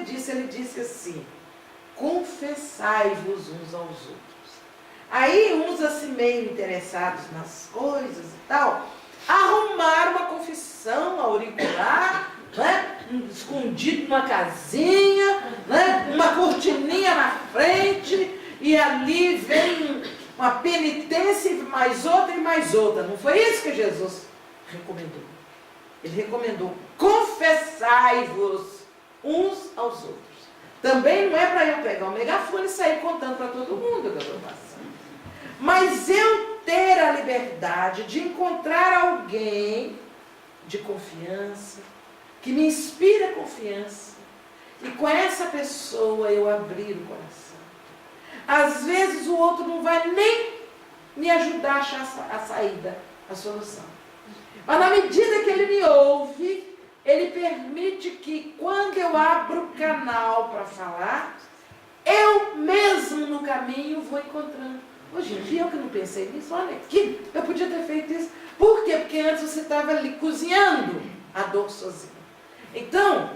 disso, ele disse assim: confessai-vos uns aos outros. Aí uns assim meio interessados nas coisas e tal, arrumaram uma confissão auricular, né? Escondido numa casinha, né? Uma cortininha na frente, e ali vem uma penitência, mais outra e mais outra. Não foi isso que Jesus recomendou. Ele recomendou: confessai-vos uns aos outros. Também não é para eu pegar o megafone e sair contando para todo mundo que eu estou passando. Mas eu ter a liberdade de encontrar alguém de confiança, que me inspira confiança, e com essa pessoa eu abrir o coração. Às vezes o outro não vai nem me ajudar a achar a saída, a solução. Mas na medida que ele me ouve, ele permite que quando eu abro o canal para falar, eu mesmo no caminho vou encontrando. Hoje em dia eu que não pensei nisso, olha aqui, eu podia ter feito isso. Por quê? Porque antes você estava ali cozinhando a dor sozinho. Então,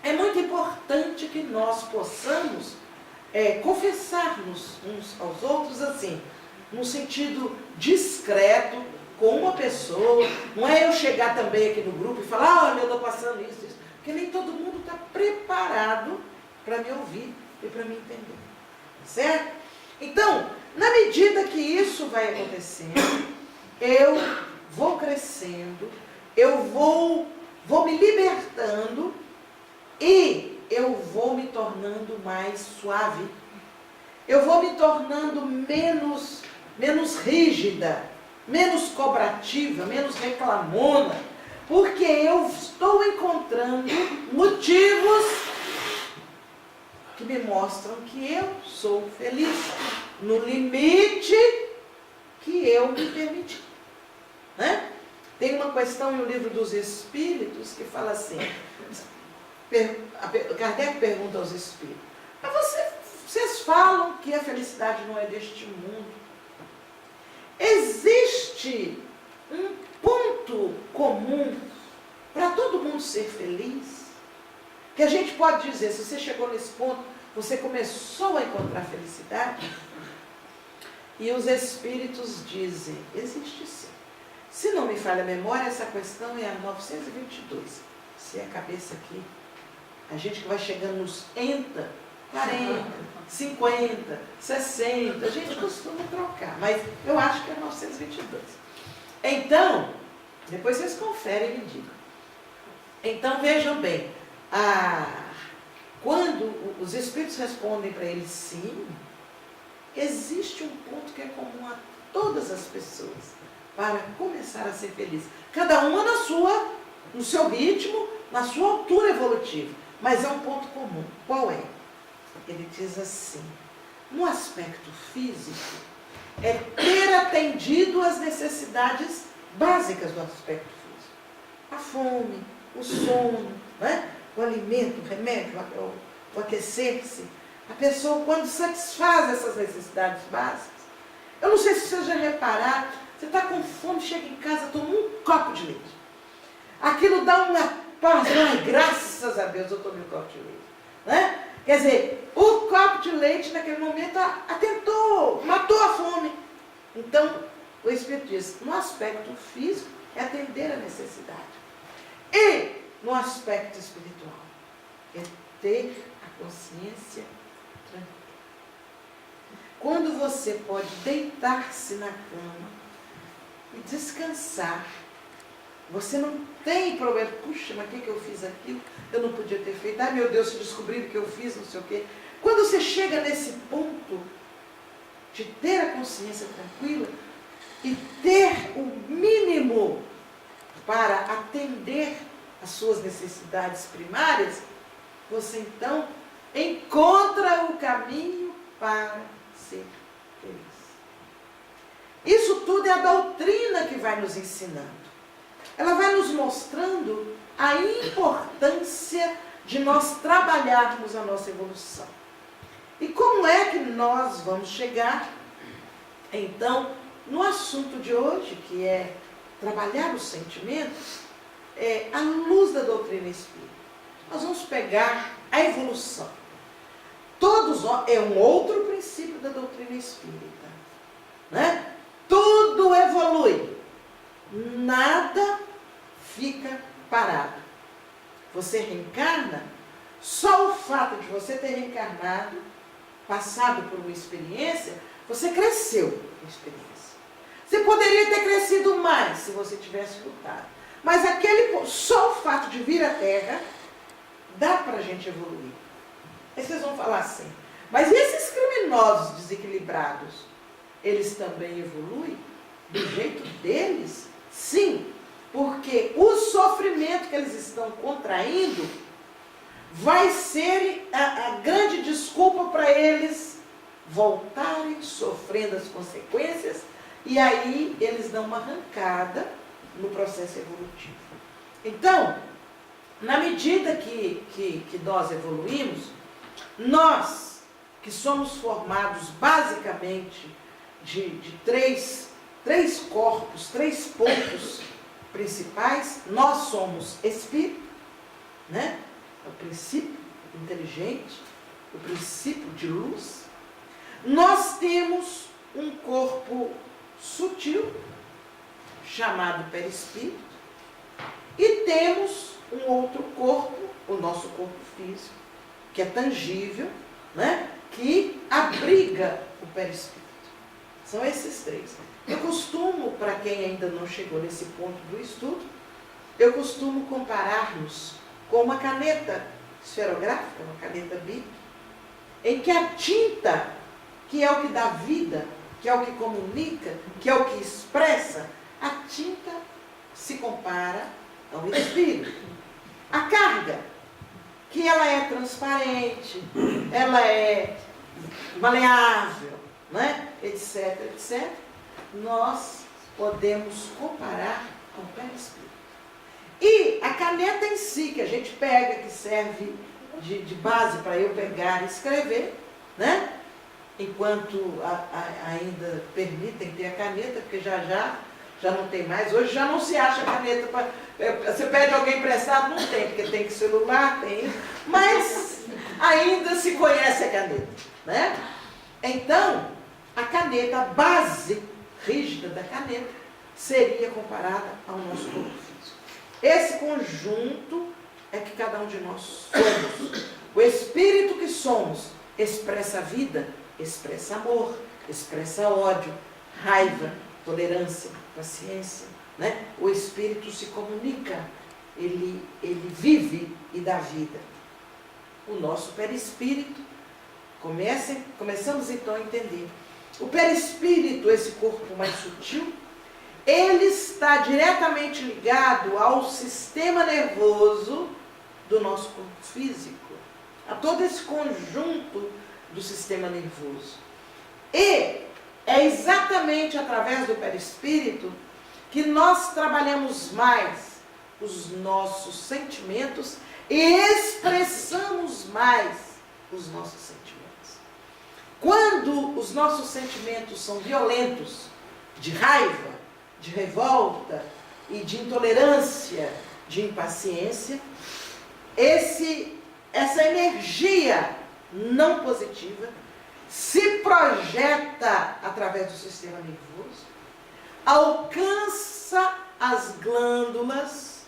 é muito importante que nós possamos confessar-nos uns aos outros assim, num sentido discreto, com uma pessoa. Não é eu chegar também aqui no grupo e falar: olha, eu estou passando isso. Porque nem todo mundo está preparado para me ouvir e para me entender. Certo? Então, na medida que isso vai acontecendo, eu vou crescendo, eu vou me libertando e eu vou me tornando mais suave. Eu vou me tornando menos rígida, menos cobrativa, menos reclamona, porque eu estou encontrando motivos que me mostram que eu sou feliz, no limite que eu me permiti. Né? Tem uma questão no Livro dos Espíritos que fala assim, Kardec pergunta aos Espíritos: mas vocês falam que a felicidade não é deste mundo. Existe um ponto comum para todo mundo ser feliz? Que a gente pode dizer, se você chegou nesse ponto, você começou a encontrar felicidade? E os Espíritos dizem: existe sim. Se não me falha a memória, essa questão é a 922. Se é a cabeça aqui, a gente que vai chegando nos 40, 50, 60, a gente costuma trocar, mas eu acho que é 922. Então, depois vocês conferem e me digam. Então, vejam bem, quando os Espíritos respondem para eles sim, existe um ponto que é comum a todas as pessoas para começar a ser feliz. Cada uma no seu ritmo, na sua altura evolutiva. Mas é um ponto comum. Qual é? Ele diz assim: no aspecto físico, é ter atendido às necessidades básicas do aspecto físico. A fome, o sono, né? O alimento, o remédio, o aquecer-se. A pessoa, quando satisfaz essas necessidades básicas, eu não sei se vocês já repararam, você está com fome, chega em casa, toma um copo de leite. Aquilo dá uma paz. Ai, graças a Deus eu tomei um copo de leite. Né? Quer dizer, o copo de leite naquele momento atentou, matou a fome. Então, o Espírito diz: no aspecto físico é atender a necessidade. E no aspecto espiritual é ter a consciência tranquila. Quando você pode deitar-se na cama e descansar, você não tem problema. Puxa, mas o que eu fiz aquilo? Eu não podia ter feito. Ai, meu Deus, se descobriram que eu fiz, não sei o quê. Quando você chega nesse ponto de ter a consciência tranquila e ter o mínimo para atender às suas necessidades primárias, você então encontra o caminho para ser feliz. Isso tudo é a doutrina que vai nos ensinando. Ela vai nos mostrando a importância de nós trabalharmos a nossa evolução. E como é que nós vamos chegar, então, no assunto de hoje, que é trabalhar os sentimentos, à luz da doutrina espírita. Nós vamos pegar a evolução. Todos nós, é um outro princípio da doutrina espírita, né? Tudo evolui, nada fica parado. Você reencarna, só o fato de você ter reencarnado, passado por uma experiência, você cresceu na experiência. Você poderia ter crescido mais se você tivesse lutado. Mas só o fato de vir à Terra, dá para a gente evoluir. Aí vocês vão falar assim, mas e esses criminosos desequilibrados? Eles também evoluem do jeito deles? Sim, porque o sofrimento que eles estão contraindo vai ser a grande desculpa para eles voltarem sofrendo as consequências, e aí eles dão uma arrancada no processo evolutivo. Então, na medida que nós evoluímos, nós que somos formados basicamente de três corpos, 3 pontos principais, nós somos espírito, né? O princípio inteligente, o princípio de luz. Nós temos um corpo sutil, chamado perispírito, e temos um outro corpo, o nosso corpo físico, que é tangível, né? Que abriga o perispírito. São esses 3. Eu costumo, para quem ainda não chegou nesse ponto do estudo, eu costumo comparar-nos com uma caneta esferográfica, uma caneta Bic, em que a tinta, que é o que dá vida, que é o que comunica, que é o que expressa, a tinta se compara ao espírito. A carga, que ela é transparente, ela é maleável, né? etc, etc, nós podemos comparar com o perispírito. E a caneta em si, que a gente pega, que serve de base para eu pegar e escrever, né? Enquanto ainda permitem ter a caneta, porque já não tem mais. Hoje já não se acha caneta. Você pede alguém emprestado, não tem, porque tem que celular, tem. Mas ainda se conhece a caneta, né? Então, a caneta, a base rígida da caneta, seria comparada ao nosso corpo físico. Esse conjunto é que cada um de nós somos. O espírito que somos expressa a vida, expressa amor, expressa ódio, raiva, tolerância, paciência, né? O espírito se comunica, ele vive e dá vida. O nosso perispírito, começamos então a entender. O perispírito, esse corpo mais sutil, ele está diretamente ligado ao sistema nervoso do nosso corpo físico, a todo esse conjunto do sistema nervoso. E é exatamente através do perispírito que nós trabalhamos mais os nossos sentimentos e expressamos mais os nossos sentimentos. Quando os nossos sentimentos são violentos, de raiva, de revolta e de intolerância, de impaciência, essa energia não positiva se projeta através do sistema nervoso, alcança as glândulas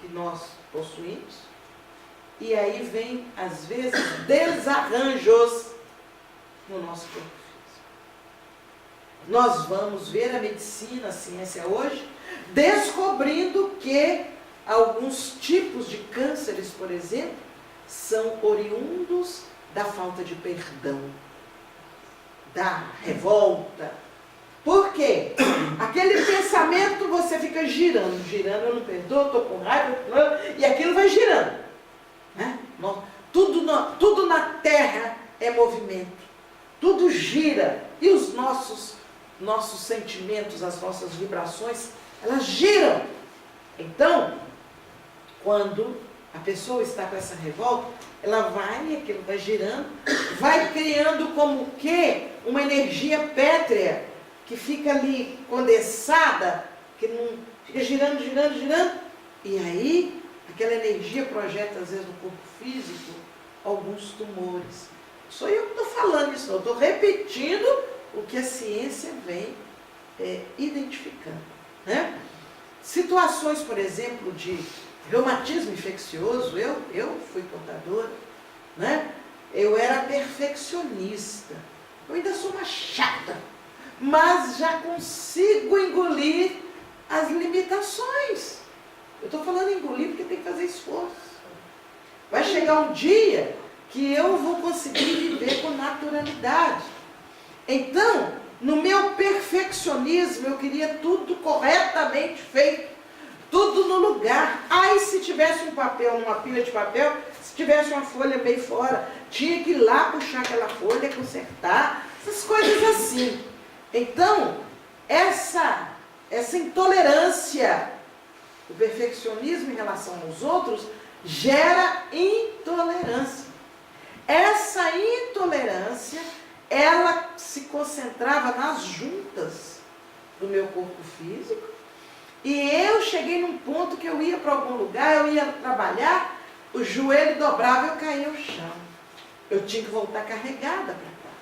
que nós possuímos, e aí vem, às vezes, desarranjos no nosso corpo físico. Nós vamos ver a medicina, a ciência hoje, descobrindo que alguns tipos de cânceres, por exemplo, são oriundos da falta de perdão, da revolta. Por quê? Aquele pensamento você fica girando, eu não perdoo, estou com raiva, e aquilo vai girando. Né? Tudo na Terra é movimento, tudo gira, e os nossos sentimentos, as nossas vibrações, elas giram. Então, quando a pessoa está com essa revolta, ela vai, aquilo vai girando, vai criando como que uma energia pétrea, que fica ali condensada, que não fica girando, e aí aquela energia projeta às vezes no corpo físico alguns tumores. Sou eu que estou falando isso, não. Estou repetindo o que a ciência vem identificando. Né? Situações, por exemplo, de reumatismo infeccioso, eu fui portadora, né? Eu era perfeccionista. Eu ainda sou uma chata, mas já consigo engolir as limitações. Eu estou falando engolir porque tem que fazer esforço. Vai chegar um dia que eu vou conseguir viver com naturalidade. Então, no meu perfeccionismo, eu queria tudo corretamente feito, tudo no lugar. Aí, se tivesse um papel, uma pilha de papel, se tivesse uma folha meio fora, tinha que ir lá puxar aquela folha, consertar, essas coisas assim. Então, essa intolerância, o perfeccionismo em relação aos outros, gera intolerância. Essa intolerância, ela se concentrava nas juntas do meu corpo físico, e eu cheguei num ponto que eu ia para algum lugar, eu ia trabalhar, o joelho dobrava e eu caía ao chão. Eu tinha que voltar carregada para cá.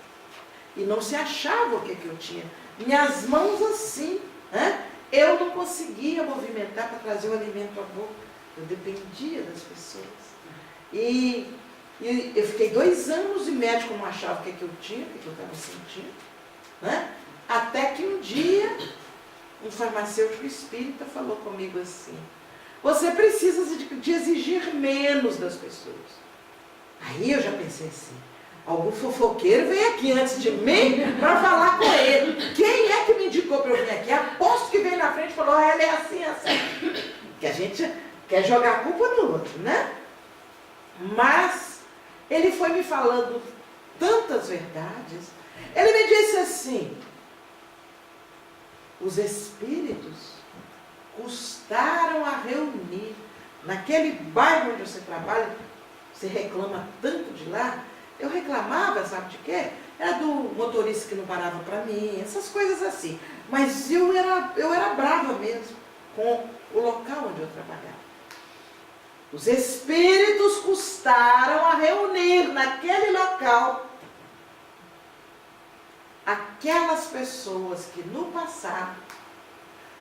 E não se achava o que eu tinha. Minhas mãos assim, né? Eu não conseguia movimentar para trazer o alimento à boca. Eu dependia das pessoas. E eu fiquei 2 anos e o médico não achava o que eu tinha, o que eu estava sentindo. Né? Até que um dia, um farmacêutico espírita falou comigo assim: você precisa de exigir menos das pessoas. Aí eu já pensei assim: algum fofoqueiro veio aqui antes de mim para falar com ele. Quem é que me indicou para eu vir aqui? Aposto que veio na frente e falou: ela é assim, assim. Que a gente quer jogar a culpa no outro, né? Mas ele foi me falando tantas verdades. Ele me disse assim: os espíritos custaram a reunir. Naquele bairro onde você trabalha, você reclama tanto de lá. Eu reclamava, sabe de quê? Era do motorista que não parava para mim, essas coisas assim. Mas eu era brava mesmo com o local onde eu trabalhava. Os espíritos custaram a reunir naquele local aquelas pessoas que no passado